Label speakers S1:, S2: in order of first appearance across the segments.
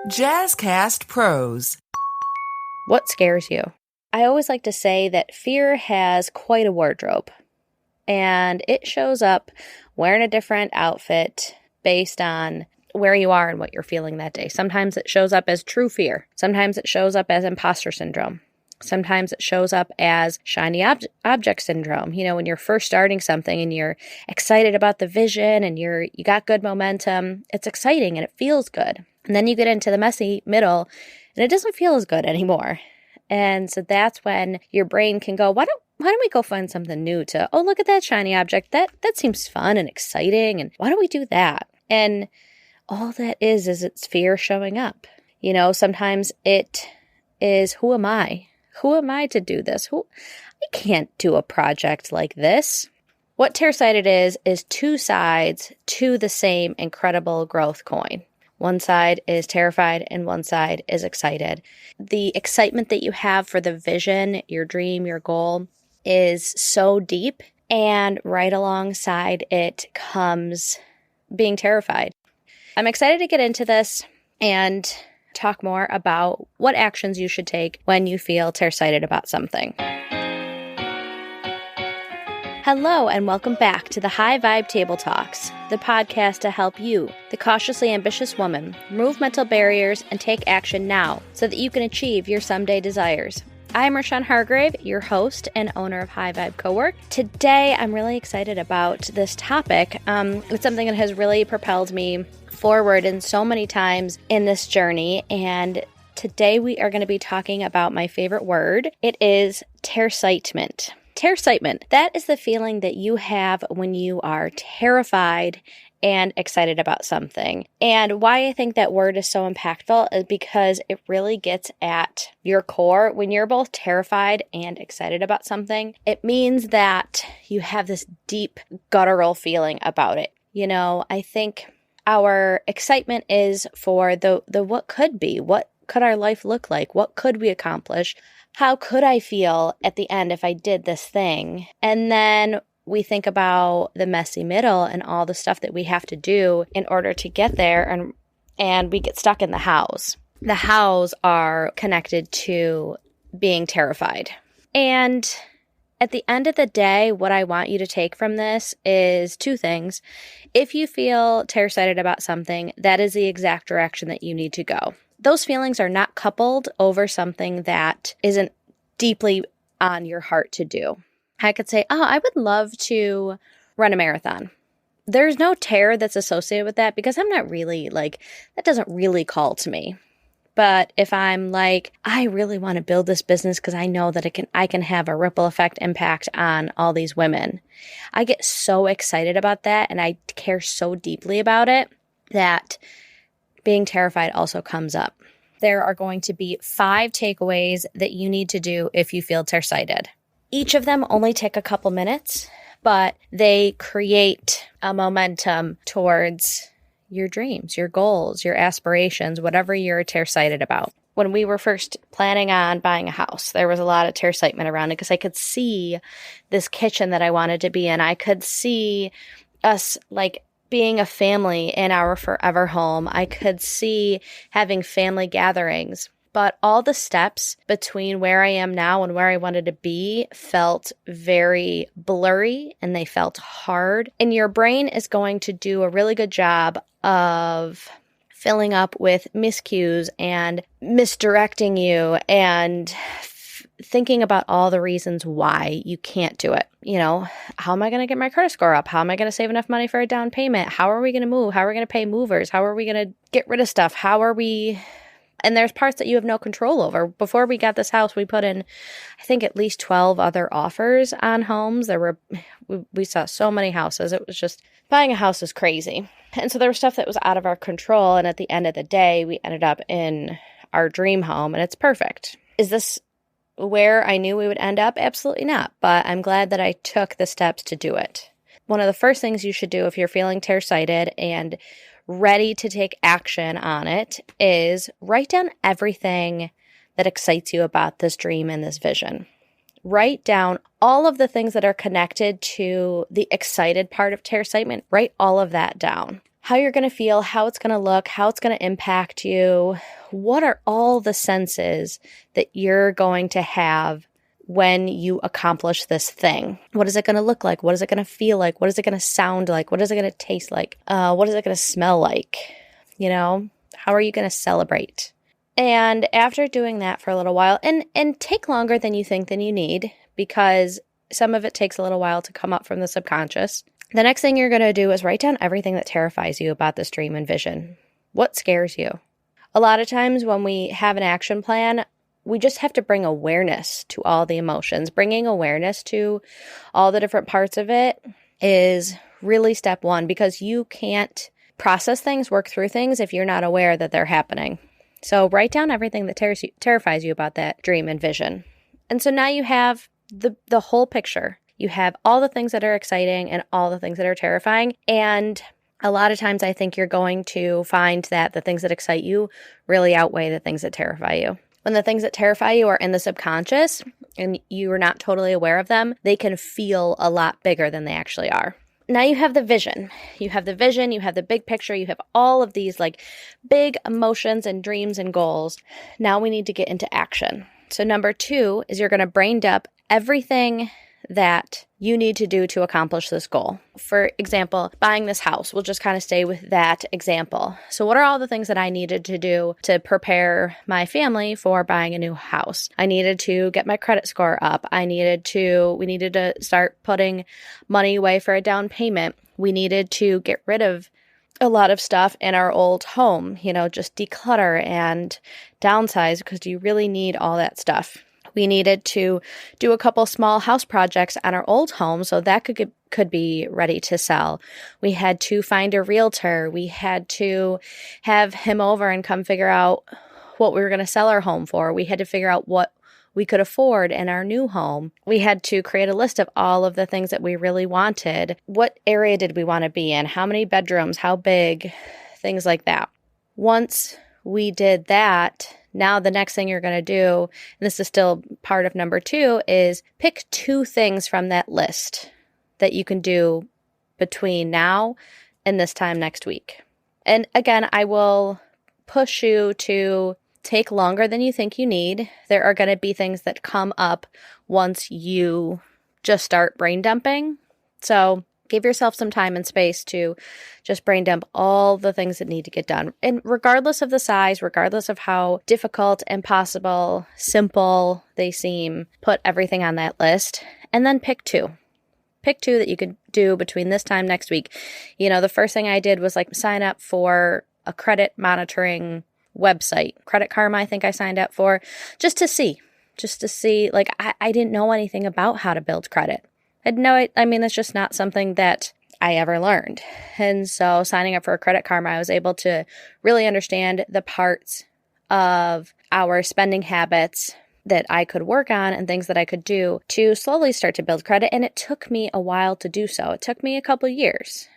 S1: JazzCast Pros.
S2: What scares you? I always like to say that fear has quite a wardrobe, and it shows up wearing a different outfit based on where you are and what you're feeling that day. Sometimes it shows up as true fear. Sometimes it shows up as imposter syndrome. Sometimes it shows up as shiny object syndrome. You know, when you're first starting something and you're excited about the vision and you got good momentum, it's exciting and it feels good. And then you get into the messy middle and it doesn't feel as good anymore. And so that's when your brain can go, why don't we go find something new to, oh, look at that shiny object. That seems fun and exciting. And why don't we do that? And all that is it's fear showing up. You know, sometimes it is, who am I? Who am I to do this? I can't do a project like this. What Terrcitement is two sides to the same incredible growth coin. One side is terrified and one side is excited. The excitement that you have for the vision, your dream, your goal is so deep, and right alongside it comes being terrified. I'm excited to get into this and talk more about what actions you should take when you feel terrcitement about something. Hello and welcome back to the High Vibe Table Talks, the podcast to help you, the cautiously ambitious woman, remove mental barriers and take action now so that you can achieve your someday desires. I'm Rashawn Hargrave, your host and owner of High Vibe Co-work. Today, I'm really excited about this topic. It's something that has really propelled me forward in so many times in this journey, and today we are going to be talking about my favorite word. It is terrcitement. Terrcitement, that is the feeling that you have when you are terrified and excited about something. And why I think that word is so impactful is because it really gets at your core. When you're both terrified and excited about something, it means that you have this deep guttural feeling about it. You know, I think our excitement is for the what could be. What could our life look like? What could we accomplish? How could I feel at the end if I did this thing? And then we think about the messy middle and all the stuff that we have to do in order to get there, and we get stuck in the hows. The hows are connected to being terrified. And at the end of the day, what I want you to take from this is two things. If you feel terrcitement about something, that is the exact direction that you need to go. Those feelings are not coupled over something that isn't deeply on your heart to do. I could say, oh, I would love to run a marathon. There's no terror that's associated with that because I'm not really that doesn't really call to me. But if I'm like, I really want to build this business because I know that I can have a ripple effect impact on all these women. I get so excited about that and I care so deeply about it that being terrified also comes up. There are going to be 5 takeaways that you need to do if you feel terrcitement. Each of them only take a couple minutes, but they create a momentum towards your dreams, your goals, your aspirations, whatever you're terrcitement about. When we were first planning on buying a house, there was a lot of terrcitement around it because I could see this kitchen that I wanted to be in. I could see us being a family in our forever home. I could see having family gatherings. But all the steps between where I am now and where I wanted to be felt very blurry and they felt hard. And your brain is going to do a really good job of filling up with miscues and misdirecting you and thinking about all the reasons why you can't do it. You know, how am I going to get my credit score up? How am I going to save enough money for a down payment? How are we going to move? How are we going to pay movers? How are we going to get rid of stuff? And there's parts that you have no control over. Before we got this house, we put in, I think, at least 12 other offers on homes. We saw so many houses. It was just, buying a house is crazy. And so there was stuff that was out of our control. And at the end of the day, we ended up in our dream home and it's perfect. Is this where I knew we would end up? Absolutely not. But I'm glad that I took the steps to do it. One of the first things you should do if you're feeling terrcitement and ready to take action on it is write down everything that excites you about this dream and this vision. Write down all of the things that are connected to the excited part of terrcitement. Write all of that down. how you're going to feel, how it's going to look, how it's going to impact you. What are all the senses that you're going to have when you accomplish this thing? What is it going to look like? What is it going to feel like? What is it going to sound like? What is it going to taste like? What is it going to smell like? You know, how are you going to celebrate? And after doing that for a little while, and take longer than you think than you need, because some of it takes a little while to come up from the subconscious. The next thing you're going to do is write down everything that terrifies you about this dream and vision. What scares you? A lot of times when we have an action plan, we just have to bring awareness to all the emotions. Bringing awareness to all the different parts of it is really step one, because you can't process things, work through things if you're not aware that they're happening. So write down everything that terrifies you about that dream and vision. And so now you have the whole picture. You have all the things that are exciting and all the things that are terrifying. And a lot of times I think you're going to find that the things that excite you really outweigh the things that terrify you. When the things that terrify you are in the subconscious and you are not totally aware of them, they can feel a lot bigger than they actually are. Now you have the vision. You have the vision, you have the big picture, you have all of these like big emotions and dreams and goals. Now we need to get into action. So number 2 is you're going to brain dump everything that you need to do to accomplish this goal. For example, buying this house. We'll just kind of stay with that example. So what are all the things that I needed to do to prepare my family for buying a new house? I needed to get my credit score up. We needed to start putting money away for a down payment. We needed to get rid of a lot of stuff in our old home, just declutter and downsize, because you really need all that stuff. We needed to do a couple small house projects on our old home, so that could be ready to sell. We had to find a realtor. We had to have him over and come figure out what we were going to sell our home for. We had to figure out what we could afford in our new home. We had to create a list of all of the things that we really wanted. What area did we want to be in? How many bedrooms? How big? Things like that. Once we did that, now the next thing you're going to do, and this is still part of number 2, is pick 2 things from that list that you can do between now and this time next week. And again, I will push you to take longer than you think you need. There are going to be things that come up once you just start brain dumping. So give yourself some time and space to just brain dump all the things that need to get done. And regardless of the size, regardless of how difficult, impossible, simple they seem, put everything on that list and then pick 2. Pick 2 that you could do between this time next week. The first thing I did was sign up for a credit monitoring website. Credit Karma, I think I signed up for, just to see. I didn't know anything about how to build credit. It's just not something that I ever learned. And so signing up for a Credit Karma, I was able to really understand the parts of our spending habits that I could work on and things that I could do to slowly start to build credit. And it took me a while to do so. It took me a couple years.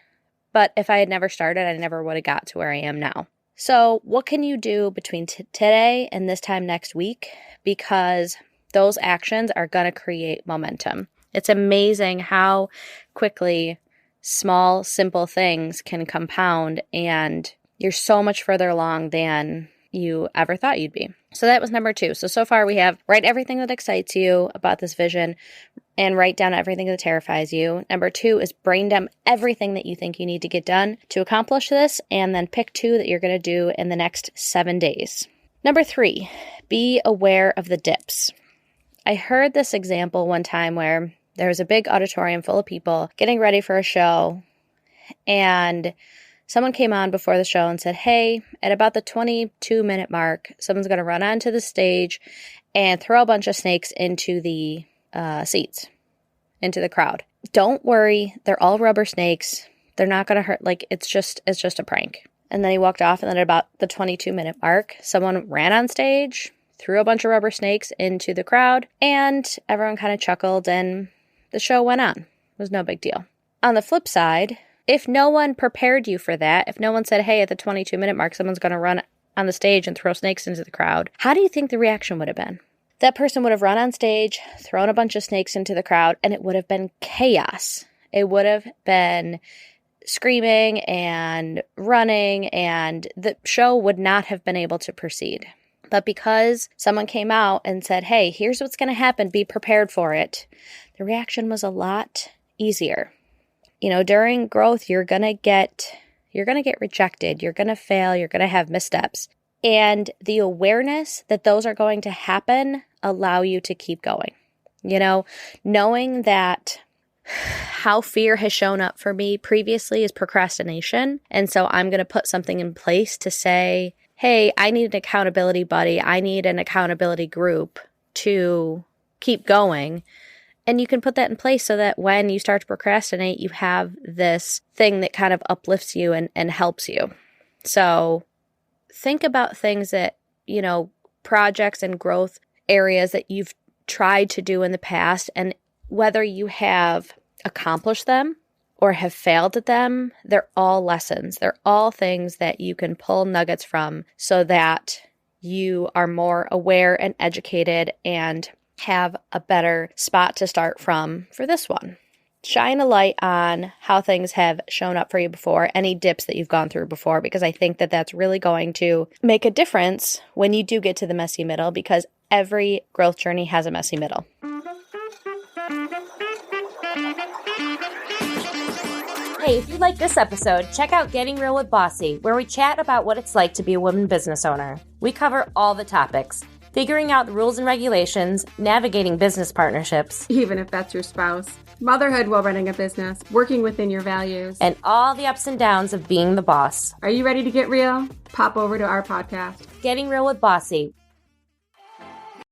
S2: But if I had never started, I never would have got to where I am now. So what can you do between today and this time next week? Because those actions are going to create momentum. It's amazing how quickly small, simple things can compound, and you're so much further along than you ever thought you'd be. So that was number 2. So far we have write everything that excites you about this vision and write down everything that terrifies you. Number 2 is brain dump everything that you think you need to get done to accomplish this, and then pick 2 that you're going to do in the next 7 days. Number 3, be aware of the dips. I heard this example one time where there was a big auditorium full of people getting ready for a show, and someone came on before the show and said, hey, at about the 22-minute mark, someone's going to run onto the stage and throw a bunch of snakes into the seats, into the crowd. Don't worry, they're all rubber snakes. They're not going to hurt. It's just a prank. And then he walked off, and then at about the 22-minute mark, someone ran on stage, threw a bunch of rubber snakes into the crowd, and everyone kind of chuckled, and the show went on. It was no big deal. On the flip side, if no one prepared you for that, if no one said, hey, at the 22-minute mark, someone's going to run on the stage and throw snakes into the crowd, how do you think the reaction would have been? That person would have run on stage, thrown a bunch of snakes into the crowd, and it would have been chaos. It would have been screaming and running, and the show would not have been able to proceed. But because someone came out and said, hey, here's what's going to happen, be prepared for it, the reaction was a lot easier. During growth, you're going to get rejected, you're going to fail, you're going to have missteps. And the awareness that those are going to happen allow you to keep going. Knowing that how fear has shown up for me previously is procrastination. And so I'm going to put something in place to say, hey, I need an accountability buddy. I need an accountability group to keep going. And you can put that in place so that when you start to procrastinate, you have this thing that kind of uplifts you and helps you. So think about things that, projects and growth areas that you've tried to do in the past, and whether you have accomplished them or have failed at them, they're all lessons. They're all things that you can pull nuggets from so that you are more aware and educated and have a better spot to start from for this one. Shine a light on how things have shown up for you before, any dips that you've gone through before, because I think that that's really going to make a difference when you do get to the messy middle, because every growth journey has a messy middle.
S3: Hey, if you like this episode, check out Getting Real with Bossy, where we chat about what it's like to be a woman business owner. We cover all the topics: figuring out the rules and regulations, navigating business partnerships,
S4: even if that's your spouse, motherhood while running a business, working within your values,
S3: and all the ups and downs of being the boss.
S4: Are you ready to get real? Pop over to our podcast,
S3: Getting Real with Bossy.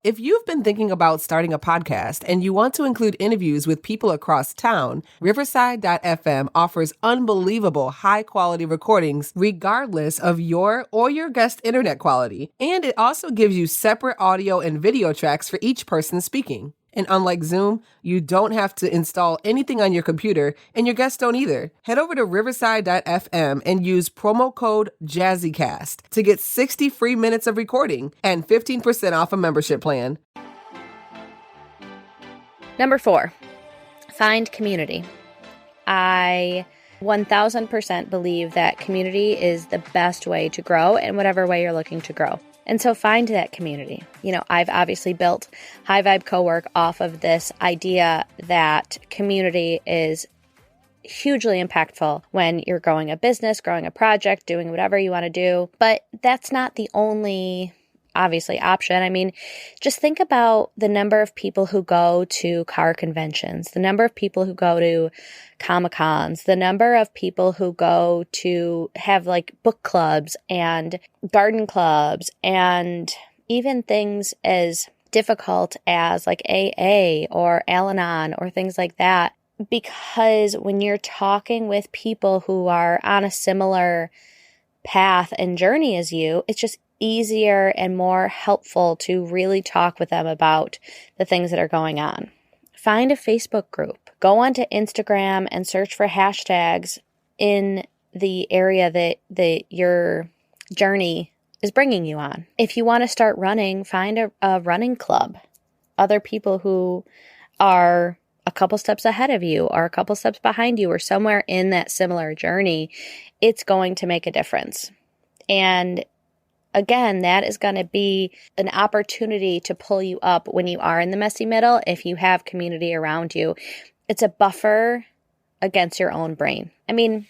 S1: If you've been thinking about starting a podcast and you want to include interviews with people across town, Riverside.fm offers unbelievable high-quality recordings regardless of your or your guest internet quality. And it also gives you separate audio and video tracks for each person speaking. And unlike Zoom, you don't have to install anything on your computer, and your guests don't either. Head over to Riverside.fm and use promo code JazzCast to get 60 free minutes of recording and 15% off a membership plan.
S2: Number 4, find community. I 1000% believe that community is the best way to grow in whatever way you're looking to grow. And so find that community. I've obviously built High Vibe Co-work off of this idea that community is hugely impactful when you're growing a business, growing a project, doing whatever you want to do. But that's not the only obviously option. I mean, just think about the number of people who go to car conventions, the number of people who go to Comic-Cons, the number of people who go to have like book clubs and garden clubs, and even things as difficult as like AA or Al-Anon or things like that. Because when you're talking with people who are on a similar path and journey as you, it's just easier and more helpful to really talk with them about the things that are going on. Find a Facebook group. Go onto Instagram and search for hashtags in the area that your journey is bringing you on. If you want to start running, find a running club. Other people who are a couple steps ahead of you or a couple steps behind you or somewhere in that similar journey, it's going to make a difference. And again, that is going to be an opportunity to pull you up when you are in the messy middle if you have community around you. It's a buffer against your own brain. I mean,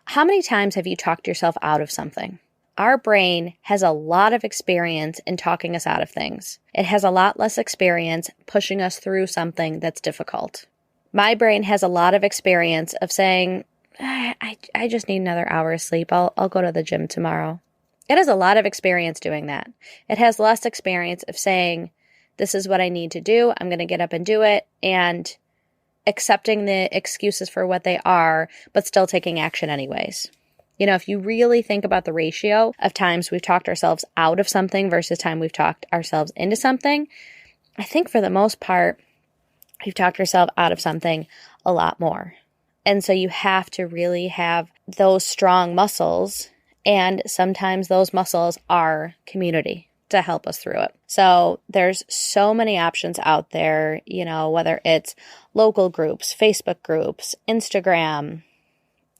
S2: how many times have you talked yourself out of something? Our brain has a lot of experience in talking us out of things. It has a lot less experience pushing us through something that's difficult. My brain has a lot of experience of saying, I just need another hour of sleep. I'll go to the gym tomorrow. It has a lot of experience doing that. It has less experience of saying, this is what I need to do. I'm going to get up and do it, and accepting the excuses for what they are, but still taking action anyways. If you really think about the ratio of times we've talked ourselves out of something versus time we've talked ourselves into something, I think for the most part, you've talked yourself out of something a lot more. And so you have to really have those strong muscles, and sometimes those muscles are community to help us through it. So there's so many options out there, whether it's local groups, Facebook groups, Instagram,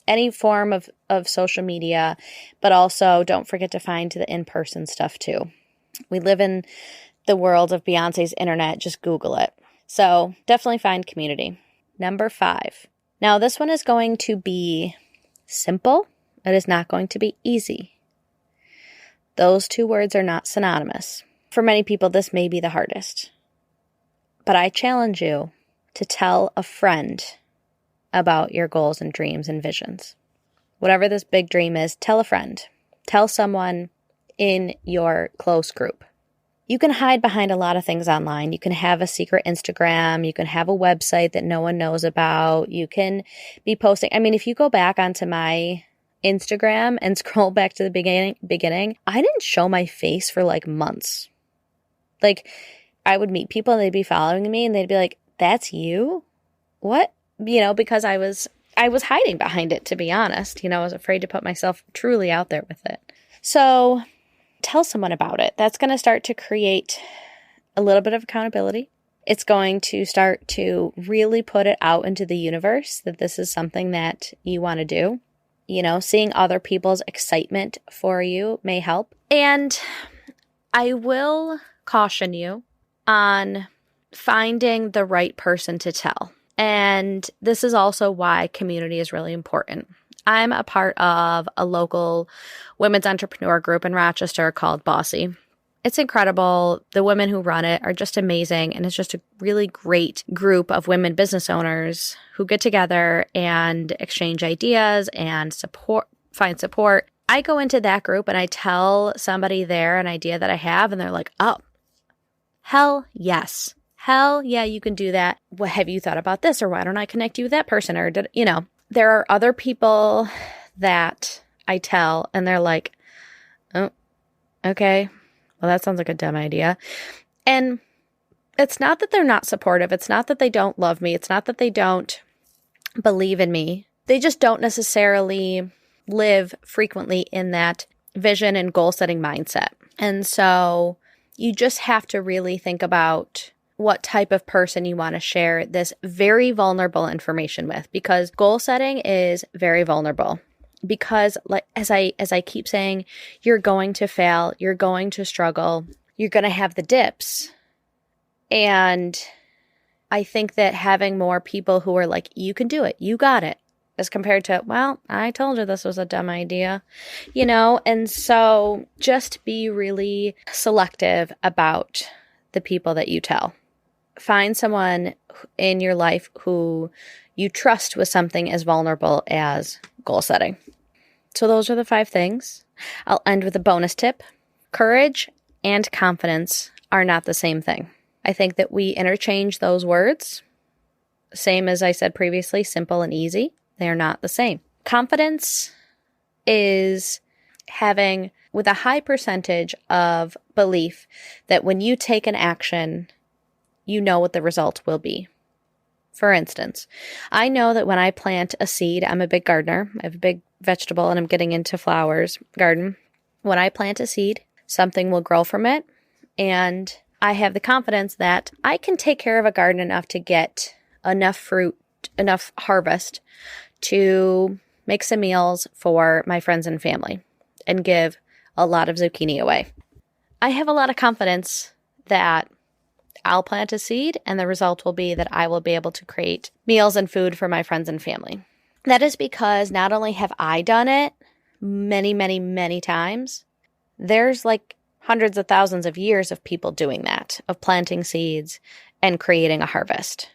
S2: any form of social media, but also don't forget to find the in-person stuff too. We live in the world of Beyonce's internet. Just Google it. So definitely find community. Number 5. Now this one is going to be simple. It is not going to be easy. Those two words are not synonymous. For many people, this may be the hardest. But I challenge you to tell a friend about your goals and dreams and visions. Whatever this big dream is, tell a friend. Tell someone in your close group. You can hide behind a lot of things online. You can have a secret Instagram. You can have a website that no one knows about. You can be posting. I mean, if you go back onto my Instagram and scroll back to the beginning, I didn't show my face for like months. Like, I would meet people and they'd be following me and they'd be like, "That's you? What?" Because I was hiding behind it, to be honest. I was afraid to put myself truly out there with it. So tell someone about it. That's going to start to create a little bit of accountability. It's going to start to really put it out into the universe that this is something that you want to do. Seeing other people's excitement for you may help. And I will caution you on finding the right person to tell. And this is also why community is really important. I'm a part of a local women's entrepreneur group in Rochester called Bossy. It's incredible. The women who run it are just amazing. And it's just a really great group of women business owners who get together and exchange ideas and find support. I go into that group and I tell somebody there an idea that I have, and they're like, "Oh, hell yes. Hell yeah, you can do that. What have you thought about this? Or why don't I connect you with that person?" Or there are other people that I tell and they're like, "Oh, okay. Well, that sounds like a dumb idea." And it's not that they're not supportive. It's not that they don't love me. It's not that they don't believe in me. They just don't necessarily live frequently in that vision and goal setting mindset. And so you just have to really think about what type of person you want to share this very vulnerable information with, because goal setting is very vulnerable. Because like as I keep saying, you're going to fail, you're going to struggle, you're going to have the dips. And I think that having more people who are like, "You can do it, you got it," as compared to, "Well, I told you this was a dumb idea," and so just be really selective about the people that you tell. Find someone in your life who you trust with something as vulnerable as goal setting. So those are the 5 things. I'll end with a bonus tip. Courage and confidence are not the same thing. I think that we interchange those words. Same as I said previously, simple and easy. They are not the same. Confidence is having with a high percentage of belief that when you take an action, you know what the result will be. For instance, I know that when I plant a seed, I'm a big gardener. I have a big vegetable and I'm getting into flowers garden. When I plant a seed, something will grow from it. And I have the confidence that I can take care of a garden enough to get enough fruit, enough harvest to make some meals for my friends and family and give a lot of zucchini away. I have a lot of confidence that I'll plant a seed and the result will be that I will be able to create meals and food for my friends and family. That is because not only have I done it many, many, many times, there's like hundreds of thousands of years of people doing that, of planting seeds and creating a harvest.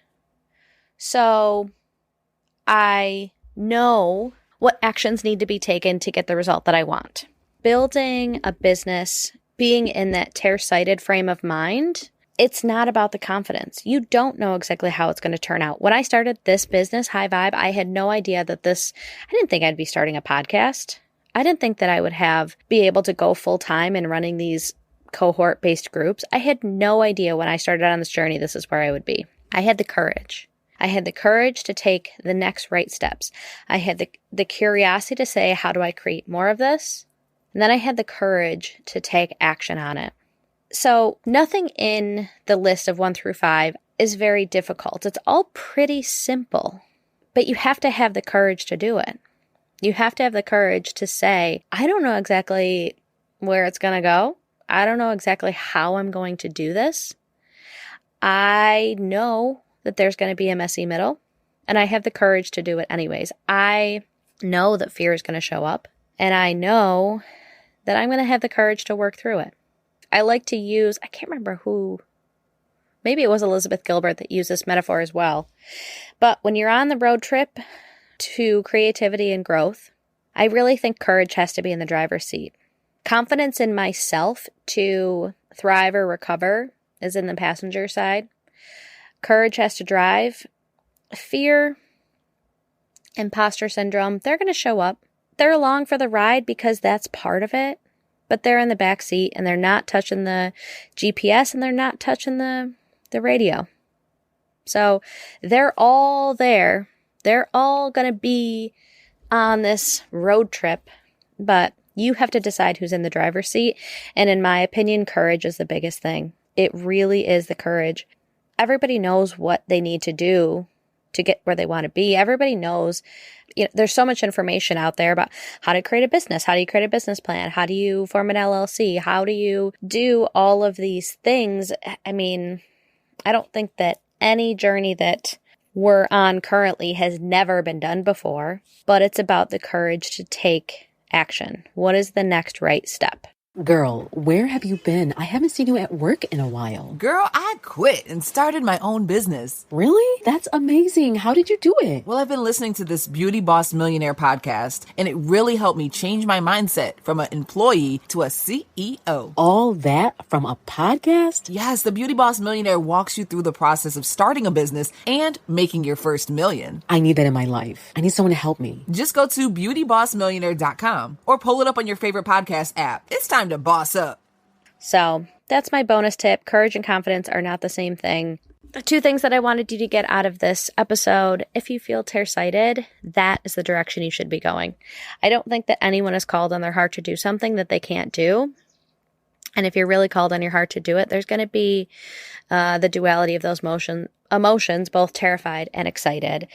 S2: So I know what actions need to be taken to get the result that I want. Building a business, being in that tear-sighted frame of mind, it's not about the confidence. You don't know exactly how it's going to turn out. When I started this business, High Vibe, I had no idea that I didn't think I'd be starting a podcast. I didn't think that I would be able to go full time in running these cohort-based groups. I had no idea when I started on this journey, this is where I would be. I had the courage. I had the courage to take the next right steps. I had the curiosity to say, how do I create more of this? And then I had the courage to take action on it. So nothing in the list of 1 through 5 is very difficult. It's all pretty simple, but you have to have the courage to do it. You have to have the courage to say, I don't know exactly where it's going to go. I don't know exactly how I'm going to do this. I know that there's going to be a messy middle, and I have the courage to do it anyways. I know that fear is going to show up, and I know that I'm going to have the courage to work through it. I like to use, I can't remember who, maybe it was Elizabeth Gilbert that used this metaphor as well. But when you're on the road trip to creativity and growth, I really think courage has to be in the driver's seat. Confidence in myself to thrive or recover is in the passenger side. Courage has to drive. Fear, imposter syndrome, they're going to show up. They're along for the ride because that's part of it, but they're in the back seat and they're not touching the GPS and they're not touching the radio. So they're all there. They're all going to be on this road trip, but you have to decide who's in the driver's seat. And in my opinion, courage is the biggest thing. It really is the courage. Everybody knows what they need to do to get where they want to be. Everybody knows, there's so much information out there about how to create a business. How do you create a business plan? How do you form an LLC? How do you do all of these things? I mean, I don't think that any journey that we're on currently has never been done before, but it's about the courage to take action. What is the next right step?
S5: Girl, where have you been? I haven't seen you at work in a while.
S6: Girl, I quit and started my own business.
S5: Really? That's amazing. How did you do it?
S6: Well, I've been listening to this Beauty Boss Millionaire podcast, and it really helped me change my mindset from an employee to a CEO.
S5: All that from a podcast?
S6: Yes, the Beauty Boss Millionaire walks you through the process of starting a business and making your first million.
S5: I need that in my life. I need someone to help me.
S6: Just go to beautybossmillionaire.com or pull it up on your favorite podcast app. It's time to boss up.
S2: So that's my bonus tip. Courage and confidence are not the same thing. The two things that I wanted you to get out of this episode: if you feel tear-sighted, that is the direction you should be going. I don't think that anyone is called on their heart to do something that they can't do. And if you're really called on your heart to do it, there's going to be the duality of those emotions, both terrified and excited.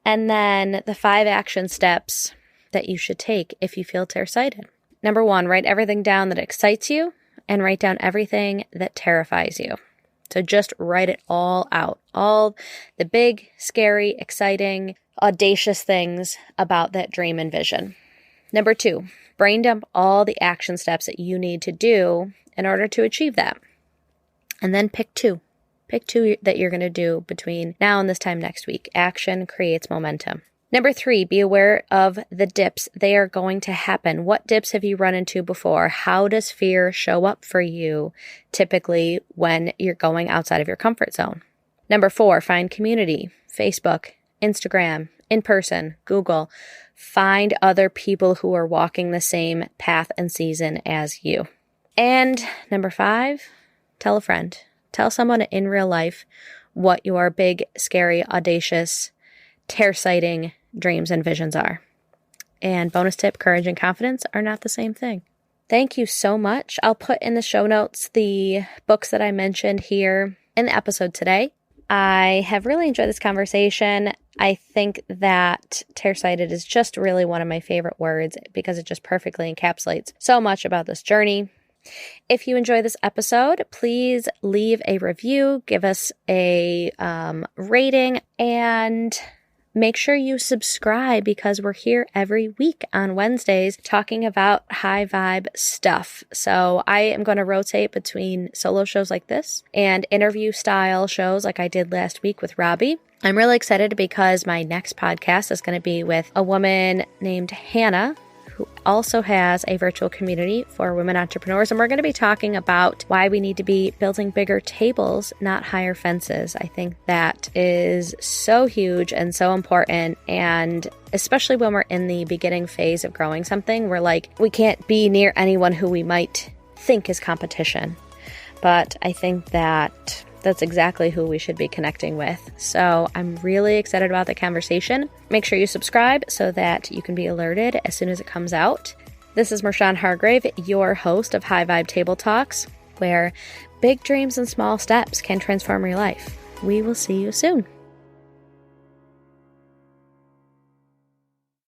S2: And then the 5 action steps that you should take if you feel tear-sighted. Number 1, write everything down that excites you and write down everything that terrifies you. So just write it all out. All the big, scary, exciting, audacious things about that dream and vision. Number 2, brain dump all the action steps that you need to do in order to achieve that. And then pick 2. Pick 2 that you're going to do between now and this time next week. Action creates momentum. Number 3, be aware of the dips. They are going to happen. What dips have you run into before? How does fear show up for you typically when you're going outside of your comfort zone? Number 4, find community. Facebook, Instagram, in person, Google. Find other people who are walking the same path and season as you. And number 5, tell a friend. Tell someone in real life what your big, scary, audacious, tear-sighting dreams and visions are. And bonus tip, courage and confidence are not the same thing. Thank you so much. I'll put in the show notes the books that I mentioned here in the episode today. I have really enjoyed this conversation. I think that tear-sighted is just really one of my favorite words because it just perfectly encapsulates so much about this journey. If you enjoy this episode, please leave a review, give us a rating, and make sure you subscribe because we're here every week on Wednesdays talking about high vibe stuff. So I am going to rotate between solo shows like this and interview style shows like I did last week with Robbie. I'm really excited because my next podcast is going to be with a woman named Hannah, who also has a virtual community for women entrepreneurs. And we're going to be talking about why we need to be building bigger tables, not higher fences. I think that is so huge and so important. And especially when we're in the beginning phase of growing something, we're like, we can't be near anyone who we might think is competition. But I think that that's exactly who we should be connecting with. So I'm really excited about the conversation. Make sure you subscribe so that you can be alerted as soon as it comes out. This is Marshawn Hargrave, your host of High Vibe Table Talks, where big dreams and small steps can transform your life. We will see you soon.